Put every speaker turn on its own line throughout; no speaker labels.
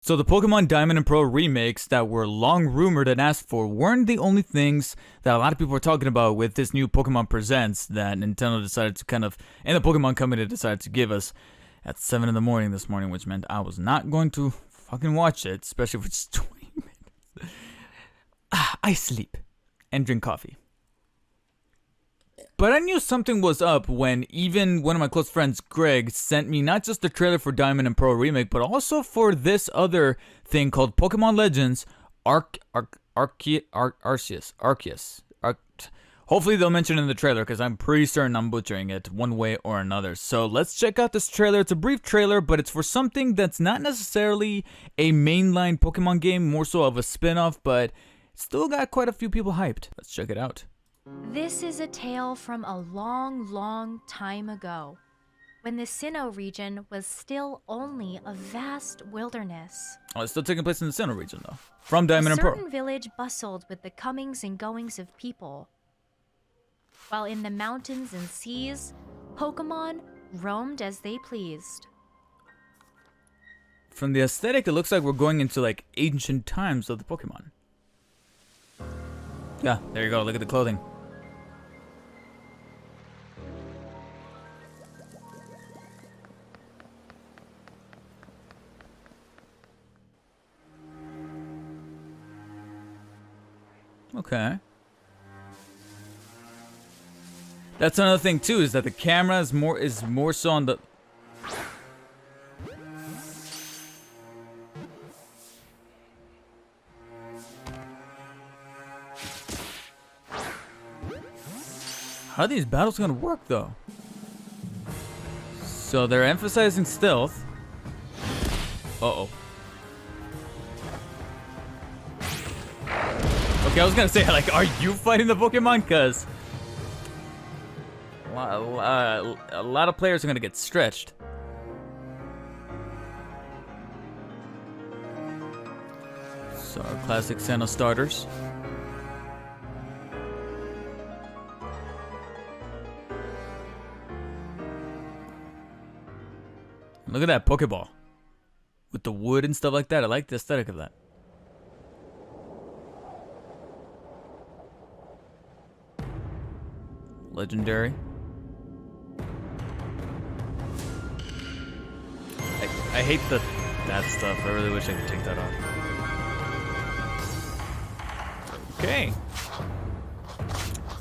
So the Pokemon Diamond and Pearl remakes that were long rumored and asked for weren't the only things that a lot of people were talking about with this new Pokemon Presents that Nintendo decided to and the Pokemon Company decided to give us at 7 in the morning this morning, which meant I was not going to fucking watch it, especially if it's 20 minutes. I sleep and drink coffee. But I knew something was up when even one of my close friends, Greg, sent me not just the trailer for Diamond and Pearl Remake, but also for this other thing called Pokemon Legends Arceus. Hopefully they'll mention it in the trailer, because I'm pretty certain I'm butchering it one way or another. So let's check out this trailer. It's a brief trailer, but it's for something that's not necessarily a mainline Pokemon game, more so of a spin-off, but still got quite a few people hyped. Let's check it out.
This is a tale from a long, long time ago, when the Sinnoh region was still only a vast wilderness.
Oh, it's still taking place in the Sinnoh region, though. From Diamond and Pearl.
A certain village bustled with the comings and goings of people, while in the mountains and seas, Pokemon roamed as they pleased.
From the aesthetic, it looks like we're going into, like, ancient times of the Pokemon. Yeah, there you go. Look at the clothing. Okay. That's another thing too, is that the camera is more so on the How are these battles gonna work though? So they're emphasizing stealth. Uh-oh. Okay, I was gonna say, like, are you fighting the Pokemon? Cause a lot of players are gonna get stretched. So our classic Sinnoh starters. Look at that Pokeball with the wood and stuff like that. I like the aesthetic of that. Legendary. I hate that stuff. I really wish I could take that off. Okay.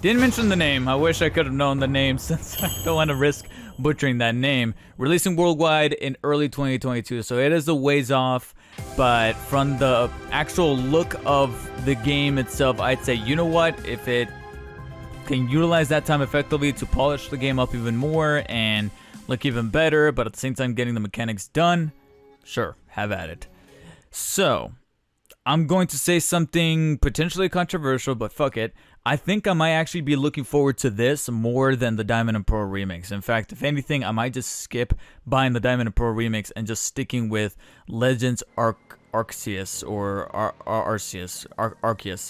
Didn't mention the name. I wish I could have known the name since I don't want to risk butchering that name. Releasing worldwide in early 2022, so it is a ways off, but from the actual look of the game itself, I'd say, you know what, if it can utilize that time effectively to polish the game up even more and look even better, but at the same time getting the mechanics done, sure, have at it. So, I'm going to say something potentially controversial, but fuck it. I think I might actually be looking forward to this more than the Diamond and Pearl remakes. In fact, if anything, I might just skip buying the Diamond and Pearl remakes and just sticking with Legends Arceus or Arceus.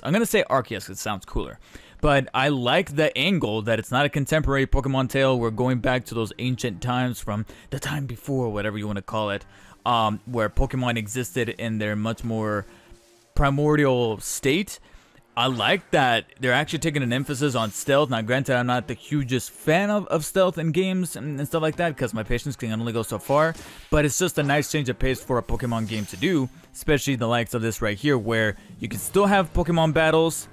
I'm going to say Arceus because it sounds cooler. But I like the angle that it's not a contemporary Pokemon tale. We're going back to those ancient times from the time before, whatever you want to call it, where Pokemon existed in their much more primordial state. I like that they're actually taking an emphasis on stealth. Now, granted, I'm not the hugest fan of stealth in games and stuff like that, because my patience can only go so far, but it's just a nice change of pace for a Pokemon game to do, especially the likes of this right here, where you can still have Pokemon battles,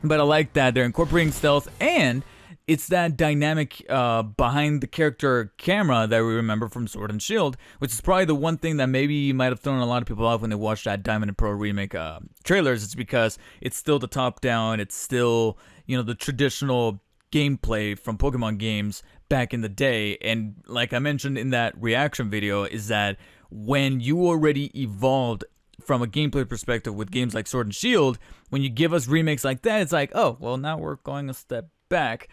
but I like that they're incorporating stealth, and it's that dynamic behind the character camera that we remember from Sword and Shield, which is probably the one thing that maybe might have thrown a lot of people off when they watched that Diamond and Pearl remake trailers. It's because it's still the top down, it's still, you know, the traditional gameplay from Pokemon games back in the day. And like I mentioned in that reaction video, is that when you already evolved from a gameplay perspective with games like Sword and Shield, when you give us remakes like that, it's like, oh, well, now we're going a step back.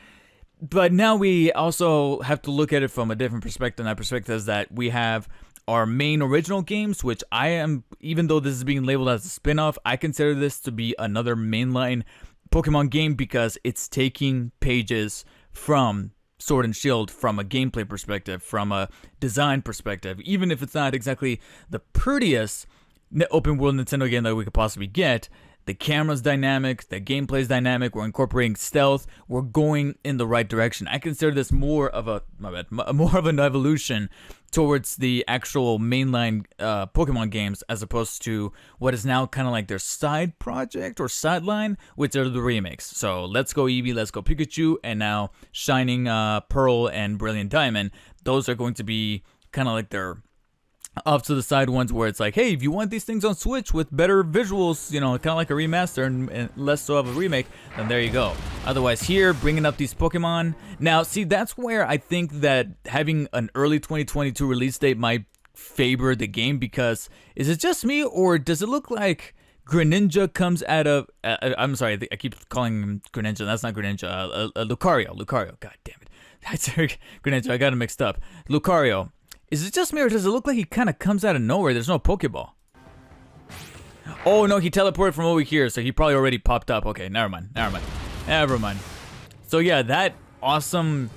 But now we also have to look at it from a different perspective, and that perspective is that we have our main original games, which I am, even though this is being labeled as a spin-off, I consider this to be another mainline Pokemon game because it's taking pages from Sword and Shield from a gameplay perspective, from a design perspective. Even if it's not exactly the prettiest, open world Nintendo game that we could possibly get. The camera's dynamic, the gameplay's dynamic. We're incorporating stealth. We're going in the right direction. I consider this more of more of an evolution towards the actual mainline Pokemon games, as opposed to what is now kind of like their side project or sideline, which are the remakes. So Let's Go Eevee, Let's Go Pikachu, and now Shining Pearl and Brilliant Diamond. Those are going to be kind of like their off to the side ones, where it's like, hey, if you want these things on Switch with better visuals, kind of like a remaster and less so of a remake, then there you go. Otherwise, here, bringing up these Pokemon. Now, see, that's where I think that having an early 2022 release date might favor the game, because is it just me, or does it look like Greninja comes out of... I'm sorry, I keep calling him Greninja. That's not Greninja. Lucario. God damn it. That's Greninja. I got it mixed up. Lucario. Is it just me, or does it look like he kind of comes out of nowhere? There's no Pokeball. Oh, no, he teleported from over here, so he probably already popped up. Okay, never mind. So, yeah, that awesome...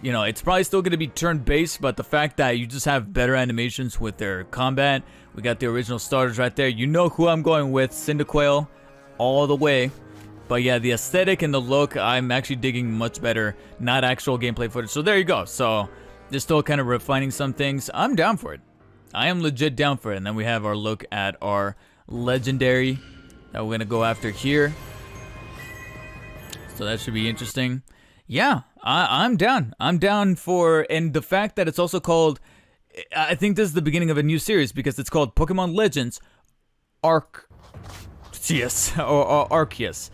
it's probably still going to be turn-based, but the fact that you just have better animations with their combat. We got the original starters right there. You know who I'm going with. Cyndaquil all the way. But, yeah, the aesthetic and the look, I'm actually digging much better. Not actual gameplay footage. So, there you go. So... they're still kind of refining some things. I'm down for it. I am legit down for it. And then we have our look at our legendary that we're going to go after here. So that should be interesting. Yeah, I'm down. I'm down for... and the fact that it's also called... I think this is the beginning of a new series, because it's called Pokemon Legends Arceus. Or Arceus.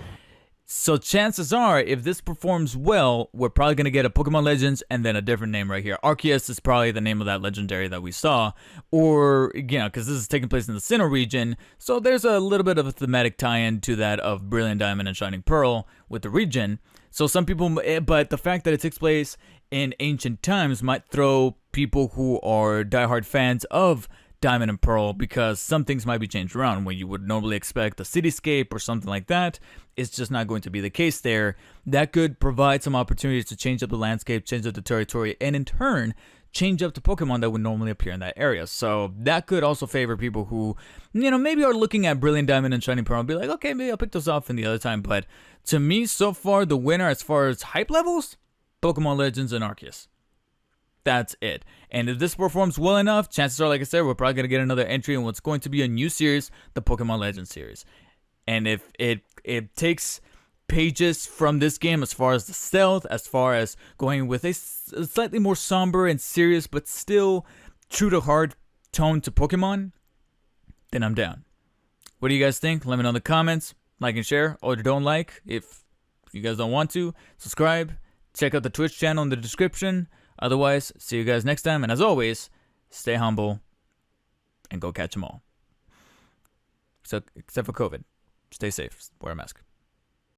So chances are, if this performs well, we're probably going to get a Pokemon Legends and then a different name right here. Arceus is probably the name of that legendary that we saw. Or, because this is taking place in the Sinnoh region, so there's a little bit of a thematic tie-in to that of Brilliant Diamond and Shining Pearl with the region. So some people, but the fact that it takes place in ancient times might throw people who are diehard fans of Diamond and Pearl, because some things might be changed around. When you would normally expect a cityscape or something like that, it's just not going to be the case there. That could provide some opportunities to change up the landscape, change up the territory, and in turn, change up the Pokemon that would normally appear in that area. So that could also favor people who, maybe are looking at Brilliant Diamond and Shining Pearl and be like, okay, maybe I'll pick those off in the other time. But to me, so far, the winner as far as hype levels, Pokemon Legends and Arceus. That's it. And if this performs well enough, chances are, like I said, we're probably going to get another entry in what's going to be a new series, the Pokemon Legends series. And if it takes pages from this game as far as the stealth, as far as going with a slightly more somber and serious, but still true to heart tone to Pokemon, then I'm down. What do you guys think? Let me know in the comments. Like and share, or don't like. If you guys don't want to, subscribe. Check out the Twitch channel in the description. Otherwise, see you guys next time. And as always, stay humble and go catch them all. So, except for COVID. Stay safe. Wear a mask.